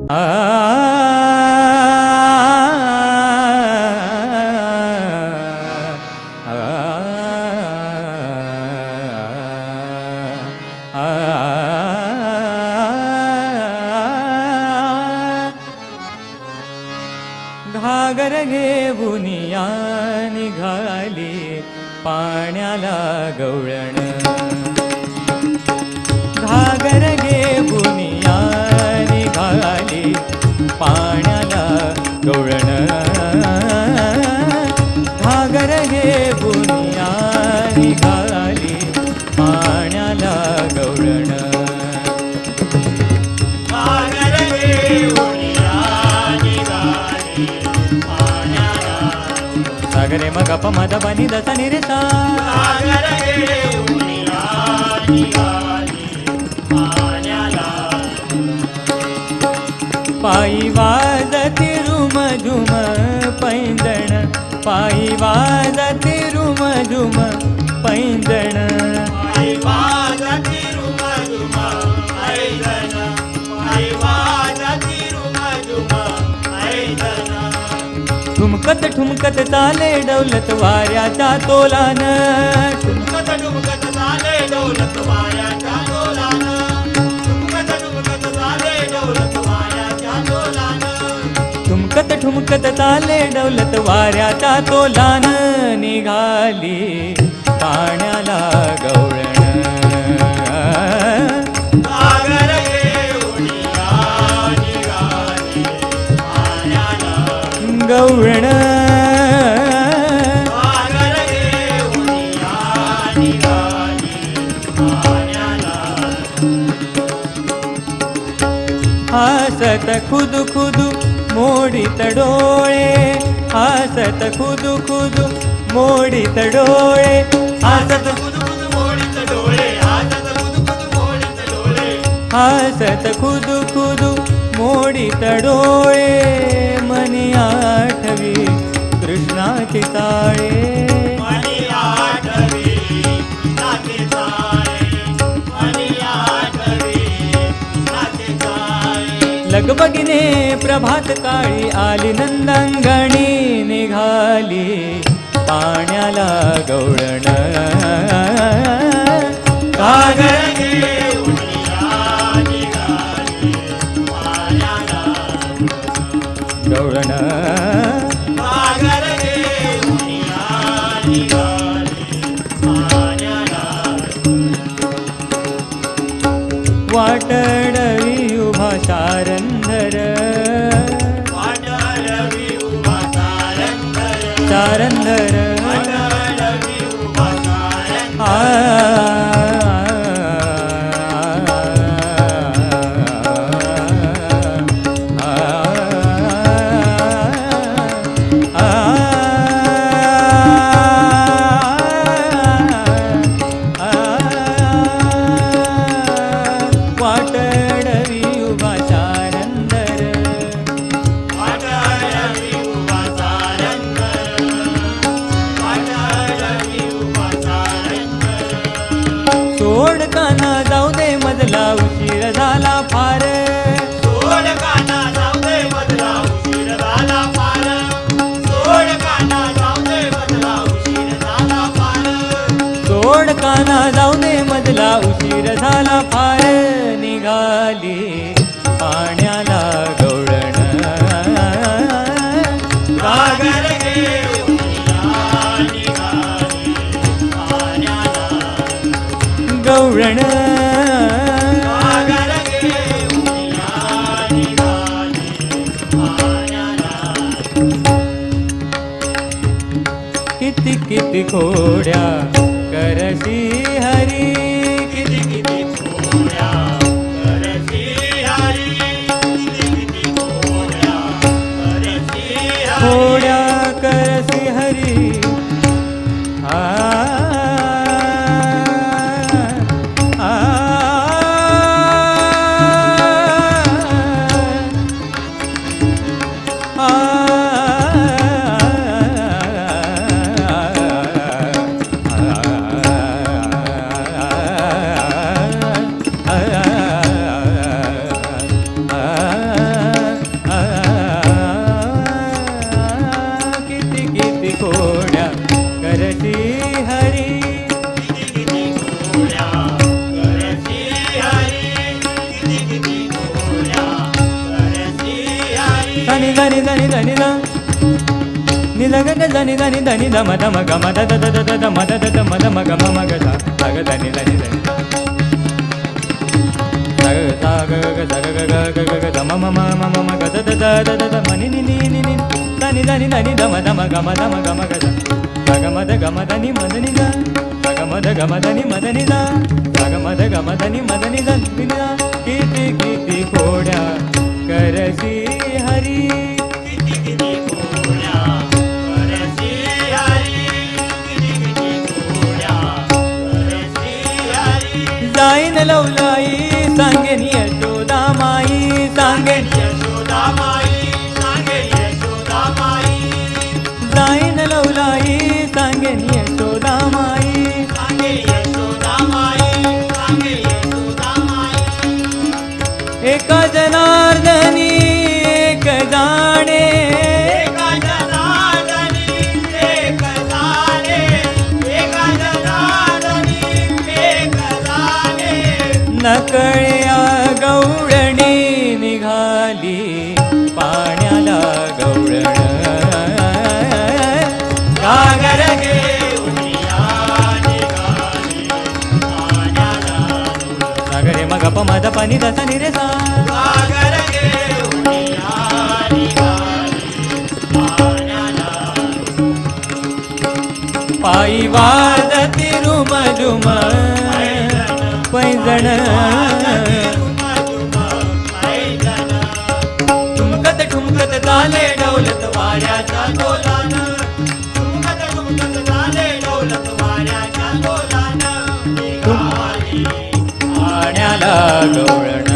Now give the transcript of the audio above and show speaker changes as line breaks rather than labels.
घागर घेऊन या निघाली पाण्याला गवळण, घागर घेऊन या निघाली पाण्याला गवळण, घागर घेऊन या निघाली पाण्याला गवळण,
घागर घेऊन या निघाली पाण्याला,
सागरे मग पमद बनी दस निरसा,
घागर घेऊन या निघाली पाण्याला,
पायी वाजती रुमझुम पैंजण, पायी वाजती रुमझुम पैंजण,
पायी वाजती रुमझुम पैंजण, पायी वाजती रुमझुम पैंजण,
ठुमकत ठुमकत चाले डौलत वाऱ्याच्या तोलान,
ठुमकत ठुमकत चाले डौलत वाऱ्याच्या तोलान, ठुमकत ठुमकत चाले डौलत वाऱ्याच्या तोलान,
ठुमकत ठुमकत चाले डौलत वाऱ्याच्या तोलान, निघाली पाण्याला गवळण,
घागर घेऊन या निघाली पाण्याला,
गवळण,
घागर घेऊन या निघाली पाण्याला,
हसत खुदू खुदू मोडीत डोळे, हसत खुदू खुदू मोडीत डोळे,
हसत खुदखुद मोडीत डोळे, हसत खुदखुद मोडीत डोळे,
हसत खुदू खुदू मोडीत डोळे, मनी आठवी कृष्णाची चाळे,
मनी आठवी नाते चाळे, मनी आठवी नाते चाळे,
लगबगिने प्रभात काळी आली नंदांगणी, निघाली पाण्याला गवळण,
घागर घेऊन या निघाली पाण्याला,
गवळण,
घागर घेऊन या निघाली पाण्याला,
वाटडवी उभा शारंधर,
वाटळवी उभा तारंगर,
शारंधर,
वाटळवी उभा तारंगर,
आ वाटडवी उभा शारंधर,
वाटळवी उभा तारंगर, वाटळवी उभा तारंगर,
सोड काना जाऊ दे मजला उशीर झाला फार,
सोड काना जाऊ दे मधला उशीर झाला फार, सोड काना जाऊ दे मधला उशीर झाला फार,
सोड काना जाऊ दे मजला उशीर झाला फार, निघाली पाण्याला गवळण,
घागर घेऊन या निघाली पाण्याला,
गवळण,
घागर घेऊन या निघाली पाण्याला,
किती किती खोड्या करसी हरी,
किती किती खोड्या करती हरी, किती किती खोड्या करती हरी,
खोड्या करसी हरी, आ आ आ आ हरी
किती गोड्या करसी हरी किती गोड्या करसी हरी
धनी धनी धनी धनी ध नि ग ग धनी धनी धनी ध म ध म ग म ध ध ध ध ध म ध ध ध म ध म ग म म ग ध ध ग धनी धनी धनी ध ग ध ग ग ध ग ग ग ग ग ध म म म म म ग ध ध ध ध ध ध म नि नि नि नि नि धनी धनी धनी ध म ध म ग म ध म ग म ग ध ध ग म ध ग म ध नि म ध नि ध ध ग म ध ग म ध नि म ध नि ध ध ग म ध ग म ध नि म ध नि ध नि ध किती किती घोड्या करसी हरी
किती गोड्या करसी हरी किती गोड्या करसी हरी
जाईन लवलाई सांगेन यशोदा माई सांगेन
यशोदा माई सांगे यशोदा माई
जाईन लवलाई सांगेन यशोदा माई
सांगे यशोदा माई सांगे यशोदा माई
एका जनार्दनी एक जाणे
एका जनार्दनी एक जाणे एका जनार्दनी एक जाणे
नकळ्या गवळणी निघाली पाण्याला गवळण
गागर घेऊन या निघाली पाण्याला
सागरे मग पमद पाणी दसा निरे सा
गागर घेऊन या निघाली पाण्याला
पायी वाजती रुम झुम पैजण ठुमकत ठुमकत चाले
डौलत वाऱ्याच्या डोलान ठुमकत ठुमकत झाले डौलत वाऱ्याच्या डोलान निघाली
पाण्याला गवळण